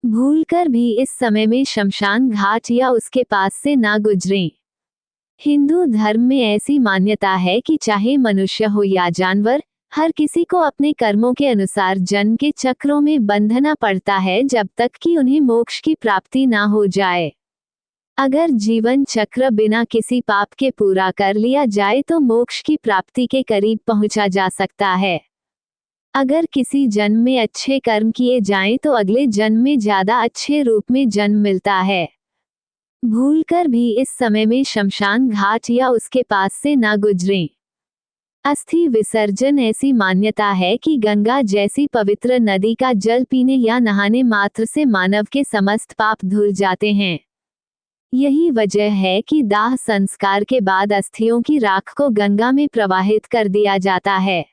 भूलकर भी इस समय में शमशान घाट या उसके पास से ना गुजरें। हिंदू धर्म में ऐसी मान्यता है कि चाहे मनुष्य हो या जानवर, हर किसी को अपने कर्मों के अनुसार जन्म के चक्रों में बंधना पड़ता है जब तक कि उन्हें मोक्ष की प्राप्ति ना हो जाए। अगर जीवन चक्र बिना किसी पाप के पूरा कर लिया जाए तो मोक्ष की प्राप्ति के करीब पहुंचा जा सकता है। अगर किसी जन्म में अच्छे कर्म किए जाएं तो अगले जन्म में ज्यादा अच्छे रूप में जन्म मिलता है। भूलकर भी इस समय में शमशान घाट या उसके पास से ना गुजरें। अस्थि विसर्जन ऐसी मान्यता है कि गंगा जैसी पवित्र नदी का जल पीने या नहाने मात्र से मानव के समस्त पाप धुल जाते हैं। यही वजह है कि दाह संस्कार के बाद अस्थियों की राख को गंगा में प्रवाहित कर दिया जाता है।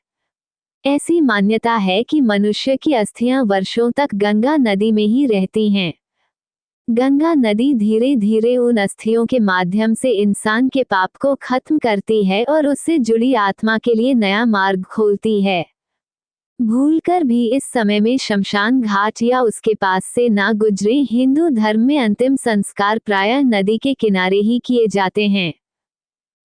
ऐसी मान्यता है कि मनुष्य की अस्थियां वर्षों तक गंगा नदी में ही रहती हैं। गंगा नदी धीरे धीरे उन अस्थियों के माध्यम से इंसान के पाप को खत्म करती है और उससे जुड़ी आत्मा के लिए नया मार्ग खोलती है। भूलकर भी इस समय में शमशान घाट या उसके पास से ना गुजरे। हिंदू धर्म में अंतिम संस्कार प्रायः नदी के किनारे ही किए जाते हैं।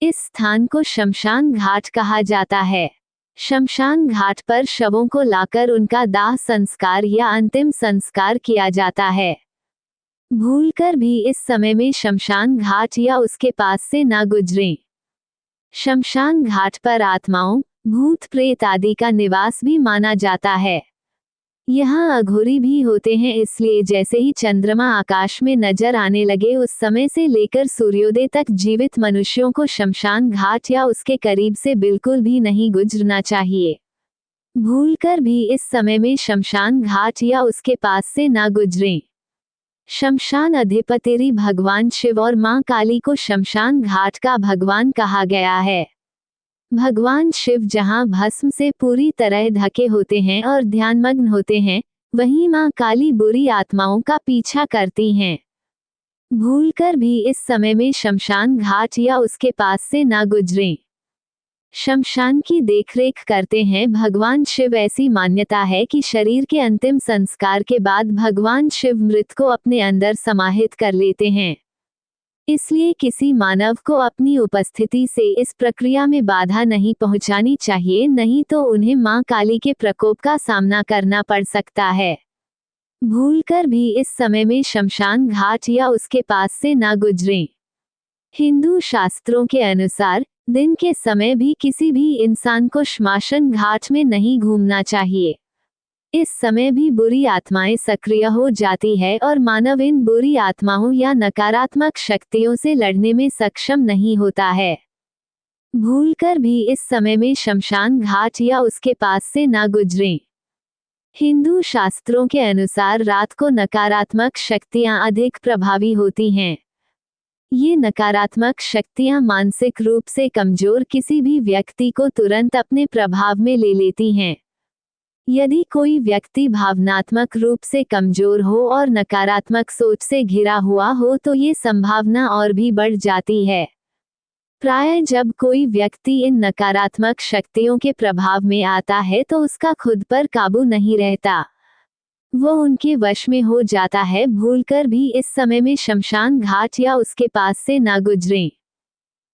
इस स्थान को शमशान घाट कहा जाता है। शमशान घाट पर शवों को लाकर उनका दाह संस्कार या अंतिम संस्कार किया जाता है। भूलकर भी इस समय में शमशान घाट या उसके पास से ना गुजरें। शमशान घाट पर आत्माओं, भूत प्रेत आदि का निवास भी माना जाता है। यहाँ अघोरी भी होते हैं, इसलिए जैसे ही चंद्रमा आकाश में नजर आने लगे उस समय से लेकर सूर्योदय तक जीवित मनुष्यों को शमशान घाट या उसके करीब से बिल्कुल भी नहीं गुजरना चाहिए। भूलकर भी इस समय में शमशान घाट या उसके पास से ना गुजरें। शमशान अधिपति भगवान शिव और मां काली को शमशान घाट का भगवान कहा गया है। भगवान शिव जहां भस्म से पूरी तरह ढके होते हैं और ध्यानमग्न होते हैं, वहीं मां काली बुरी आत्माओं का पीछा करती हैं। भूलकर भी इस समय में शमशान घाट या उसके पास से ना गुजरें। शमशान की देखरेख करते हैं भगवान शिव। ऐसी मान्यता है कि शरीर के अंतिम संस्कार के बाद भगवान शिव मृत को अपने अंदर समाहित कर लेते हैं। इसलिए किसी मानव को अपनी उपस्थिति से इस प्रक्रिया में बाधा नहीं पहुंचानी चाहिए, नहीं तो उन्हें मां काली के प्रकोप का सामना करना पड़ सकता है। भूलकर भी इस समय में शमशान घाट या उसके पास से ना गुजरें। हिंदू शास्त्रों के अनुसार दिन के समय भी किसी भी इंसान को श्मशान घाट में नहीं घूमना चाहिए। इस समय भी बुरी आत्माएं सक्रिय हो जाती है और मानव इन बुरी आत्माओं या नकारात्मक शक्तियों से लड़ने में सक्षम नहीं होता है। भूलकर भी इस समय में शमशान घाट या उसके पास से ना गुजरें। हिंदू शास्त्रों के अनुसार रात को नकारात्मक शक्तियां अधिक प्रभावी होती हैं। ये नकारात्मक शक्तियां मानसिक रूप से कमजोर किसी भी व्यक्ति को तुरंत अपने प्रभाव में ले लेती हैं। यदि कोई व्यक्ति भावनात्मक रूप से कमजोर हो और नकारात्मक सोच से घिरा हुआ हो तो ये संभावना और भी बढ़ जाती है। प्रायः जब कोई व्यक्ति इन नकारात्मक शक्तियों के प्रभाव में आता है तो उसका खुद पर काबू नहीं रहता, वो उनके वश में हो जाता है। भूलकर भी इस समय में शमशान घाट या उसके पास से ना गुजरें।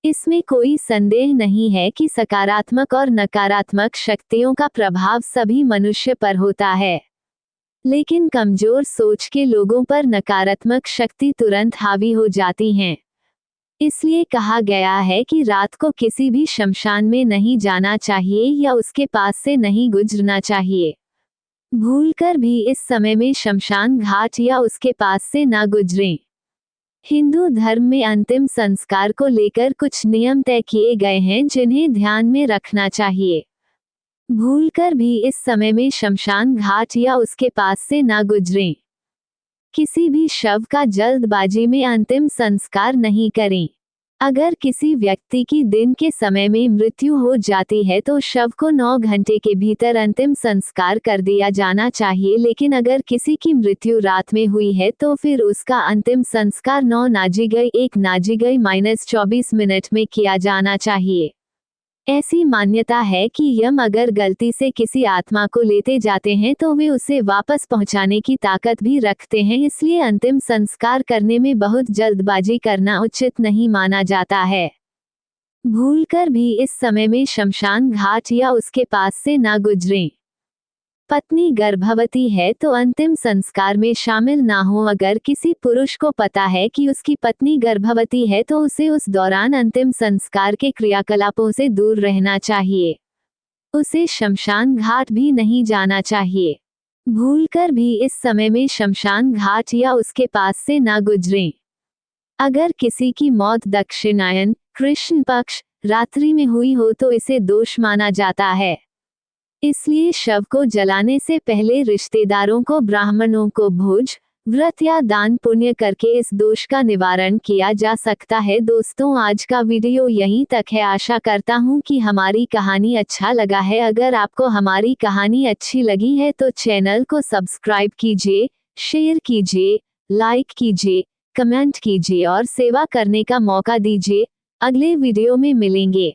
इसमें कोई संदेह नहीं है कि सकारात्मक और नकारात्मक शक्तियों का प्रभाव सभी मनुष्य पर होता है, लेकिन कमजोर सोच के लोगों पर नकारात्मक शक्ति तुरंत हावी हो जाती हैं। इसलिए कहा गया है कि रात को किसी भी शमशान में नहीं जाना चाहिए या उसके पास से नहीं गुजरना चाहिए। भूलकर भी इस समय में शमशान घाट या उसके पास से ना गुजरें। हिंदू धर्म में अंतिम संस्कार को लेकर कुछ नियम तय किए गए हैं जिन्हें ध्यान में रखना चाहिए। भूलकर भी इस समय में शमशान घाट या उसके पास से ना गुजरें। किसी भी शव का जल्दबाजी में अंतिम संस्कार नहीं करें। अगर किसी व्यक्ति की दिन के समय में मृत्यु हो जाती है तो शव को 9 घंटे के भीतर अंतिम संस्कार कर दिया जाना चाहिए, लेकिन अगर किसी की मृत्यु रात में हुई है तो फिर उसका अंतिम संस्कार 9 नाजिगई 1 नाजिगई -24 मिनट में किया जाना चाहिए। ऐसी मान्यता है कि यम अगर गलती से किसी आत्मा को लेते जाते हैं तो वे उसे वापस पहुंचाने की ताकत भी रखते हैं, इसलिए अंतिम संस्कार करने में बहुत जल्दबाजी करना उचित नहीं माना जाता है। भूलकर भी इस समय में शमशान घाट या उसके पास से ना गुजरें। पत्नी गर्भवती है तो अंतिम संस्कार में शामिल ना हो। अगर किसी पुरुष को पता है कि उसकी पत्नी गर्भवती है तो उसे उस दौरान अंतिम संस्कार के क्रियाकलापों से दूर रहना चाहिए। उसे शमशान घाट भी नहीं जाना चाहिए। भूलकर भी इस समय में शमशान घाट या उसके पास से ना गुजरें। अगर किसी की मौत दक्षिणायन कृष्ण पक्ष रात्रि में हुई हो तो इसे दोष माना जाता है, इसलिए शव को जलाने से पहले रिश्तेदारों को ब्राह्मणों को भोज व्रत या दान पुण्य करके इस दोष का निवारण किया जा सकता है। दोस्तों, आज का वीडियो यहीं तक है। आशा करता हूँ कि हमारी कहानी अच्छा लगा है। अगर आपको हमारी कहानी अच्छी लगी है तो चैनल को सब्सक्राइब कीजिए, शेयर कीजिए, लाइक कीजिए, कमेंट कीजिए और सेवा करने का मौका दीजिए। अगले वीडियो में मिलेंगे।